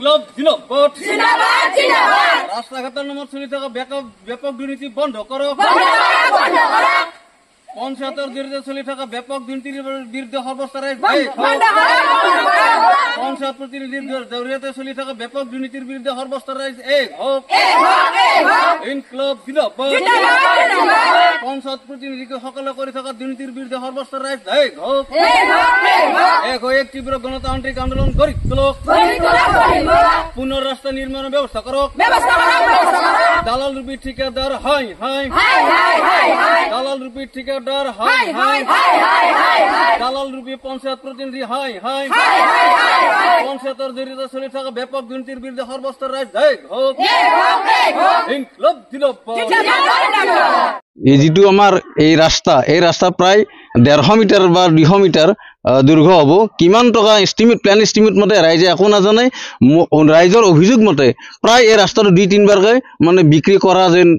ইনকলাব জিন্দাবাদ জিন্দাবাদ জিন্দাবাদ রাস্তাঘাটের নামত চলি থাকা ব্যাপক দুর্নীতি বন্ধ করো পঞ্চায়েতের জড়িত চলি থাকা ব্যাপক দুর্নীতির বিরুদ্ধে সর্বস্তরে পঞ্চায়েত প্রতিনিধির জড়িত চলি থাকা ব্যাপক দুর্নীতির বিরুদ্ধে সর্বস্তরে এক হোক ইনকলাব জিন্দাবাদ পঞ্চায়েত প্রতিনিধিকে সকলে করে থাকা দুর্নীতির বিরুদ্ধে সর্বস্তরে এক হোক এক হয়ে এক তীব্র গণতান্ত্রিক আন্দোলন গড়ি তোলক পুনর রাস্তা নির্মাণের ব্যবস্থা করক দালাল রূপী ঠিকাদার হাই হাই দালাল রূপী ঠিকাদার হাই হাই দালাল রূপী পঞ্চায়েত প্রতিনিধি হাই হাই পঞ্চায়েতের জড়িত চলি থাকা ব্যাপক দুর্নীতির বিরুদ্ধে সর্বস্তর এক হোক ইনকলাব জিন্দাবাদ এই যিটো আমাৰ এই ৰাস্তা প্ৰায় 150 মিটাৰ বা 200 মিটাৰ দীৰ্ঘ হ'ব কিমান টকা প্ল্যান এষ্টিমেট মতে ৰাইজে একো নাজানে ৰাইজৰ অভিযোগ মতে প্ৰায় এই ৰাস্তাটো 2-3 বাৰকৈ মানে বিক্ৰী কৰা যেন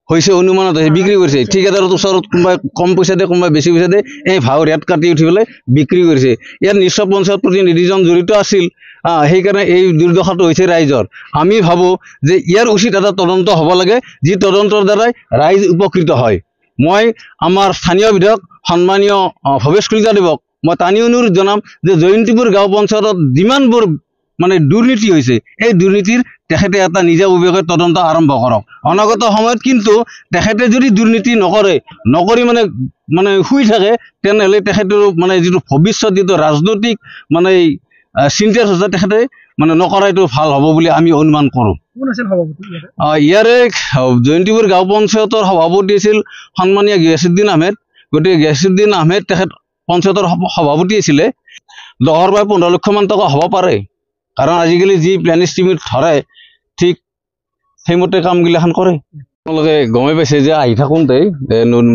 হৈছে অনুমানত বিক্ৰী কৰিছে ঠিকাদাৰৰ ওচৰত কোনোবাই কম পইচা দিয়ে কোনোবাই বেছি পইচা দিয়ে এই ভাও ৰেট কাটি উঠি পেলাই বিক্ৰী কৰিছে ইয়াৰ নিশ্চয় পঞ্চায়ত প্ৰতিনিধিজন জড়িত আছিল সেইকাৰণে এই দুৰ্দশাটো হৈছে ৰাইজৰ আমি ভাবোঁ যে ইয়াৰ উচিত এটা তদন্ত হ'ব লাগে যি তদন্তৰ দ্বাৰাই ৰাইজ উপকৃত হয় মই আমাৰ স্থানীয় বিধায়ক সন্মানীয় ভৱেশ কলিতা দেৱক মই টানি অনুৰোধ জনাম যে জয়ন্তীপুৰ গাঁও পঞ্চায়তত যিমানবোৰ মানে দুৰ্নীতি হৈছে এই দুৰ্নীতিৰ তেখেতে এটা নিজাববীয়াকৈ তদন্ত আৰম্ভ কৰক অনাগত সময়ত কিন্তু তেখেতে যদি দুৰ্নীতি নকৰি মানে শুই থাকে তেনেহ'লে তেখেতৰ মানে যিটো ভৱিষ্যত যিটো ৰাজনৈতিক মানে চিন্তাৰ হৈছে তেখেতে মানে নকৰাইটো ভাল হ'ব বুলি আমি অনুমান কৰোঁ ইয়াৰে জয়ন্তীপুৰ গাঁও পঞ্চায়তৰ সভাপতি আছিল সন্মানীয় গিয়াছুদ্দিন আহমেদ গতিকে গিয়াছুদ্দিন আহমেদ তেখেত পঞ্চায়তৰ সভাপতি আছিলে 10 বা 15 লাখ মান টকা হ'ব পাৰে কাৰণ আজিকালি যি প্ল্যান এষ্টিমেট ধৰে ঠিক সেইমতে কামগিলাখান কৰে আপোনালোকে গমে পাইছে যে আহি থাকোঁতে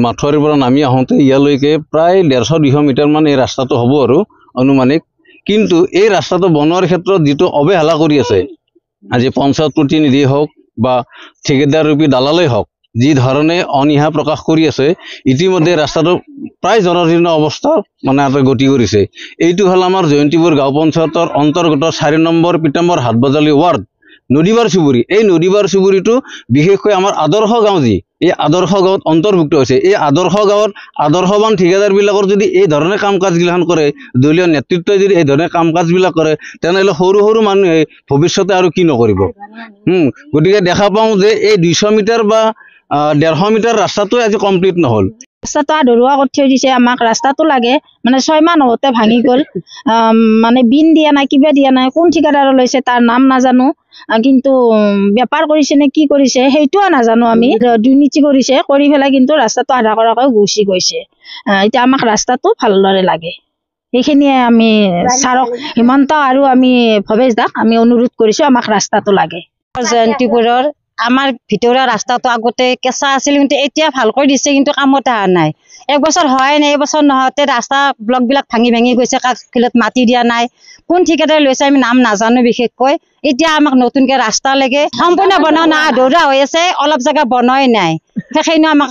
মাথুৱাৰীৰ পৰা নামি আহোঁতে ইয়ালৈকে প্ৰায় 150-200 মিটাৰ মান এই ৰাস্তাটো হ'ব আৰু অনুমানিক কিন্তু এই ৰাস্তাটো বনোৱাৰ ক্ষেত্ৰত যিটো অৱহেলা কৰি আছে আজি পঞ্চায়ত প্ৰতিনিধি হওক বা ঠিকাদাৰ ৰূপী দালালেই হওক যি ধৰণে অনীহা প্ৰকাশ কৰি আছে ইতিমধ্যে ৰাস্তাটো প্ৰায় জৰাজীৰ্ণ অৱস্থা মানে এটা গতি কৰিছে এইটো হ'ল আমাৰ জয়ন্তীপুৰ গাঁও পঞ্চায়তৰ অন্তৰ্গত 4 নম্বৰ পিতাম্বৰ হাটবজালি ৱাৰ্ড নদীবাৰ চুবুৰী এই নদীবাৰ চুবুৰীটো বিশেষকৈ আমাৰ আদৰ্শ গাঁও যি এই আদৰ্শ গাঁৱত অন্তৰ্ভুক্ত হৈছে এই আদৰ্শ গাঁৱত আদৰ্শৱান ঠিকাদাৰবিলাকৰ যদি এই ধৰণে কাম কাজগিলাখান কৰে দলীয় নেতৃত্বই যদি এই ধৰণে কাম কাজবিলাক কৰে তেনেহ'লে সৰু সৰু মানুহে ভৱিষ্যতে আৰু কি নকৰিব গতিকে দেখা পাওঁ যে এই 200 মিটাৰ বা 150 মিটাৰ ৰাস্তাটো আজি কমপ্লিট নহ'ল ৰাস্তাটো আধৰুৱা কৰি থৈ দিছে আমাক ৰাস্তাটো লাগে মানে 6 মাহ হওঁতে ভাঙি গ'ল মানে বিন দিয়া নাই কিবা দিয়া নাই কোন ঠিকাদাৰ লৈছে তাৰ নাম নাজানো কিন্তু বেপাৰ কৰিছে নে কি কৰিছে সেইটোও নাজানো আমি দুৰ্নীতি কৰিছে কৰি পেলাই কিন্তু ৰাস্তাটো আধা কৰাকৈ গুচি গৈছে এতিয়া আমাক ৰাস্তাটো ভালদৰে লাগে সেইখিনিয়ে আমি ছাৰক হিমন্ত আৰু আমি ভৱেশ দাক আমি অনুৰোধ কৰিছোঁ আমাক ৰাস্তাটো লাগে জয়ন্তীপুৰৰ আমাৰ ভিতৰৰ ৰাস্তাটো আগতে কেঁচা আছিল কিন্তু এতিয়া ভালকৈ দিছে কিন্তু কামত অহা নাই এক বছৰ হয় নাই এবছৰ নহওঁতে ৰাস্তা ব্লকবিলাক ভাঙি গৈছে কাকফিলত মাটি দিয়া নাই কোন ঠিকাদাৰ লৈছে আমি নাম নাজানো বিশেষকৈ এতিয়া আমাক নতুনকৈ ৰাস্তা লাগে সম্পূৰ্ণ বনোৱা নাই আধৰুৱা হৈ আছে অলপ জেগা বনোৱাই নাই সেইখিনি আমাক